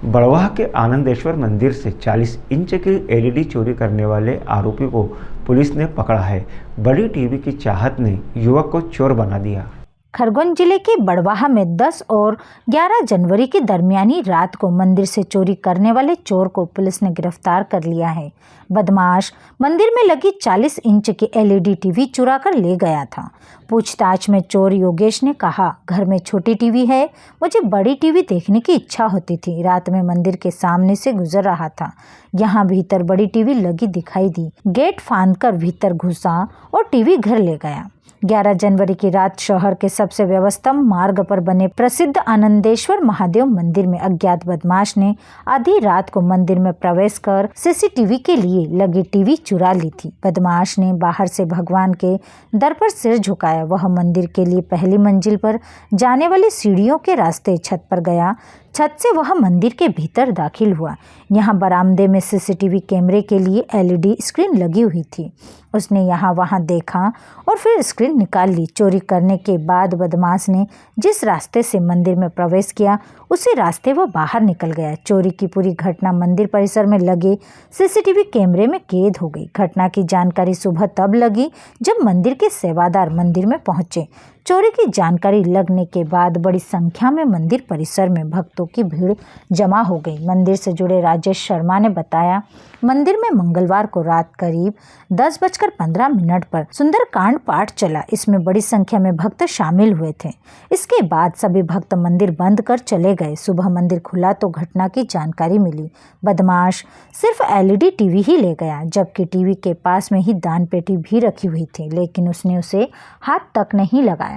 बड़वाह के आनंदेश्वर मंदिर से 40 इंच की एलईडी चोरी करने वाले आरोपी को पुलिस ने पकड़ा है। बड़ी टीवी की चाहत ने युवक को चोर बना दिया। खरगोन जिले के बड़वाह में 10 और 11 जनवरी की दरमियानी रात को मंदिर से चोरी करने वाले चोर को पुलिस ने गिरफ्तार कर लिया है। बदमाश मंदिर में लगी 40 इंच की एलईडी टीवी चुरा कर ले गया था। पूछताछ में चोर योगेश ने कहा, घर में छोटी टीवी है, मुझे बड़ी टीवी देखने की इच्छा होती थी। रात में मंदिर के सामने से गुजर रहा था, यहाँ भीतर बड़ी टीवी लगी दिखाई दी। गेट फांदकर भीतर घुसा और टीवी घर ले गया। 11 जनवरी की रात शहर के सबसे व्यस्तम मार्ग पर बने प्रसिद्ध आनंदेश्वर महादेव मंदिर में अज्ञात बदमाश ने आधी रात को मंदिर में प्रवेश कर सीसीटीवी के लिए लगी टीवी चुरा ली थी। बदमाश ने बाहर से भगवान के दर पर सिर झुकाया। वह मंदिर के लिए पहली मंजिल पर जाने वाली सीढ़ियों के रास्ते छत पर गया। छत से वह मंदिर के भीतर दाखिल हुआ। यहाँ बरामदे में सीसीटीवी कैमरे के लिए एलईडी स्क्रीन लगी हुई थी। उसने यहाँ वहाँ देखा और फिर स्क्रीन निकाल ली। चोरी करने के बाद बदमाश ने जिस रास्ते से मंदिर में प्रवेश किया, उसी रास्ते वह बाहर निकल गया। चोरी की पूरी घटना मंदिर परिसर में लगे सीसीटीवी कैमरे में कैद हो गई। घटना की जानकारी सुबह तब लगी जब मंदिर के सेवादार मंदिर में पहुंचे। चोरी की जानकारी लगने के बाद बड़ी संख्या में मंदिर परिसर में भक्तों की भीड़ जमा हो गई। मंदिर से जुड़े राजेश शर्मा ने बताया, मंदिर में मंगलवार को रात करीब 10:15 पर सुंदरकांड पाठ चला। इसमें बड़ी संख्या में भक्त शामिल हुए थे। इसके बाद सभी भक्त मंदिर बंद कर चले गए। सुबह मंदिर खुला तो घटना की जानकारी मिली। बदमाश सिर्फ एलईडी टीवी ही ले गया, जबकि टीवी के पास में ही दान पेटी भी रखी हुई थी, लेकिन उसने उसे हाथ तक नहीं लगाया।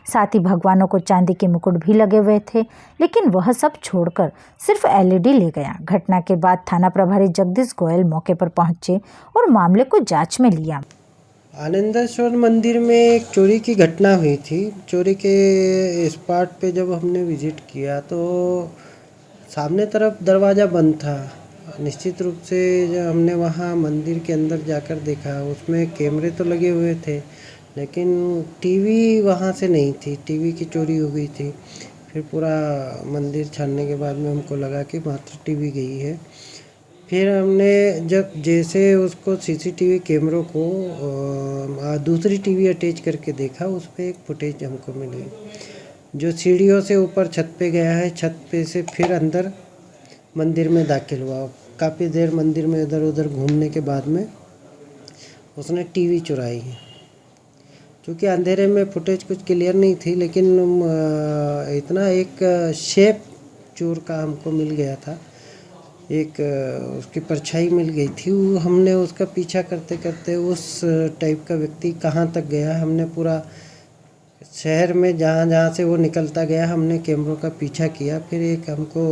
साथ ही भगवानों को चांदी के मुकुट भी लगे हुए थे, लेकिन वह सब छोड़कर सिर्फ एलईडी ले गया। घटना के बाद थाना प्रभारी जगदीश गोयल मौके पर पहुंचे और मामले को जांच में लिया। आनंदेश्वर मंदिर में एक चोरी की घटना हुई थी। चोरी के स्पॉट पे जब हमने विजिट किया तो सामने तरफ दरवाज़ा बंद था। निश्चित रूप से जब हमने वहाँ मंदिर के अंदर जाकर देखा, उसमें कैमरे तो लगे हुए थे, लेकिन टीवी वहाँ से नहीं थी। टीवी की चोरी हो गई थी। फिर पूरा मंदिर छानने के बाद में हमको लगा कि मात्र टीवी गई है। फिर हमने जब जैसे उसको सीसीटीवी कैमरों को दूसरी टीवी अटैच करके देखा, उस पर एक फुटेज हमको मिली जो सीढ़ियों से ऊपर छत पे गया है। छत पे से फिर अंदर मंदिर में दाखिल हुआ। काफ़ी देर मंदिर में इधर उधर घूमने के बाद में उसने टीवी चुराई है। क्योंकि अंधेरे में फुटेज कुछ क्लियर नहीं थी, लेकिन इतना एक शेप चोर का हमको मिल गया था, एक उसकी परछाई मिल गई थी। हमने उसका पीछा करते करते उस टाइप का व्यक्ति कहाँ तक गया, हमने पूरा शहर में जहाँ जहाँ से वो निकलता गया हमने कैमरों का पीछा किया। फिर एक हमको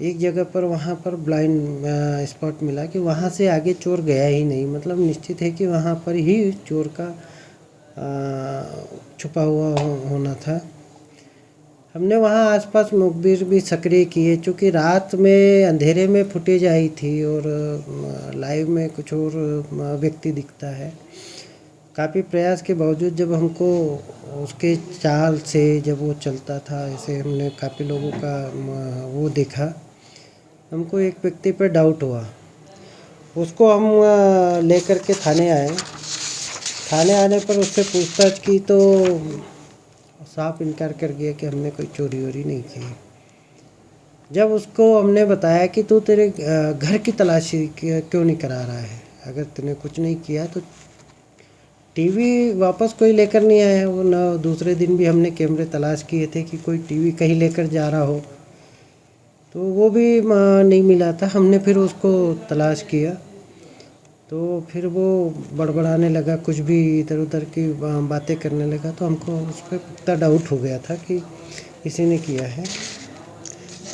एक जगह पर वहाँ पर ब्लाइंड स्पॉट मिला कि वहाँ से आगे चोर गया ही नहीं। मतलब निश्चित है कि वहाँ पर ही चोर का छुपा हुआ होना था। हमने वहाँ आसपास मुखबिर भी सक्रिय किए, चूँकि रात में अंधेरे में फुटेज आई थी और लाइव में कुछ और व्यक्ति दिखता है। काफ़ी प्रयास के बावजूद जब हमको उसके चाल से जब वो चलता था, ऐसे हमने काफ़ी लोगों का वो देखा, हमको एक व्यक्ति पर डाउट हुआ। उसको हम लेकर के थाने आए। थाने आने पर उससे पूछताछ की तो साफ इनकार कर गया कि हमने कोई चोरी वोरी नहीं की। जब उसको हमने बताया कि तू तेरे घर की तलाशी क्यों नहीं करा रहा है, अगर तूने कुछ नहीं किया तो टीवी वापस कोई लेकर नहीं आया। वो न दूसरे दिन भी हमने कैमरे तलाश किए थे कि कोई टीवी कहीं लेकर जा रहा हो, तो वो भी नहीं मिला था। हमने फिर उसको तलाश किया तो फिर वो बड़बड़ाने लगा, कुछ भी इधर उधर की बातें करने लगा। तो हमको उस पर पुख्ता डाउट हो गया था कि किसी ने किया है।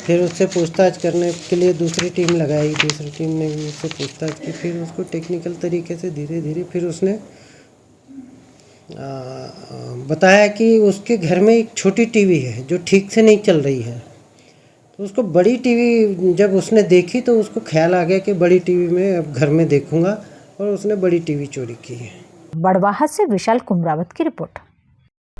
फिर उससे पूछताछ करने के लिए दूसरी टीम लगाई। दूसरी टीम ने उससे पूछताछ की। फिर उसको टेक्निकल तरीके से धीरे धीरे फिर उसने बताया कि उसके घर में एक छोटी टीवी है जो ठीक से नहीं चल रही है। तो उसको बड़ी टीवी जब उसने देखी तो उसको ख्याल आ गया कि बड़ी टीवी में अब घर में देखूंगा, और उसने बड़ी टीवी चोरी की है। बड़वाह से विशाल कुमरावत की रिपोर्ट।